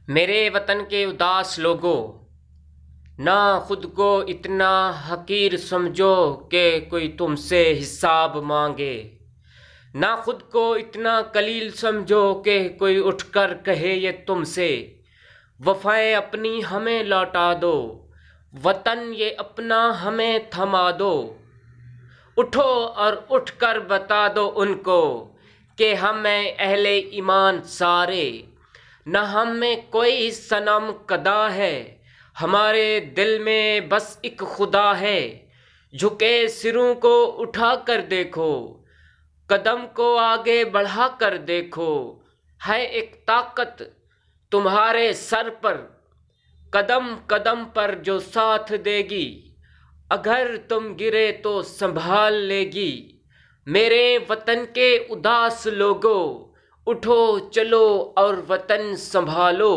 میرے وطن کے اداس لوگوں، نہ خود کو اتنا حقیر سمجھو کہ کوئی تم سے حساب مانگے، نہ خود کو اتنا قلیل سمجھو کہ کوئی اٹھ کر کہے یہ تم سے وفائیں اپنی ہمیں لوٹا دو، وطن یہ اپنا ہمیں تھما دو۔ اٹھو اور اٹھ کر بتا دو ان کو کہ ہم ہیں اہل ایمان سارے، نہ ہم میں کوئی صنم کدا ہے، ہمارے دل میں بس ایک خدا ہے۔ جھکے سروں کو اٹھا کر دیکھو، قدم کو آگے بڑھا کر دیکھو، ہے ایک طاقت تمہارے سر پر، قدم قدم پر جو ساتھ دے گی، اگر تم گرے تو سنبھال لے گی۔ میرے وطن کے اداس لوگوں، اٹھو چلو اور وطن سنبھالو۔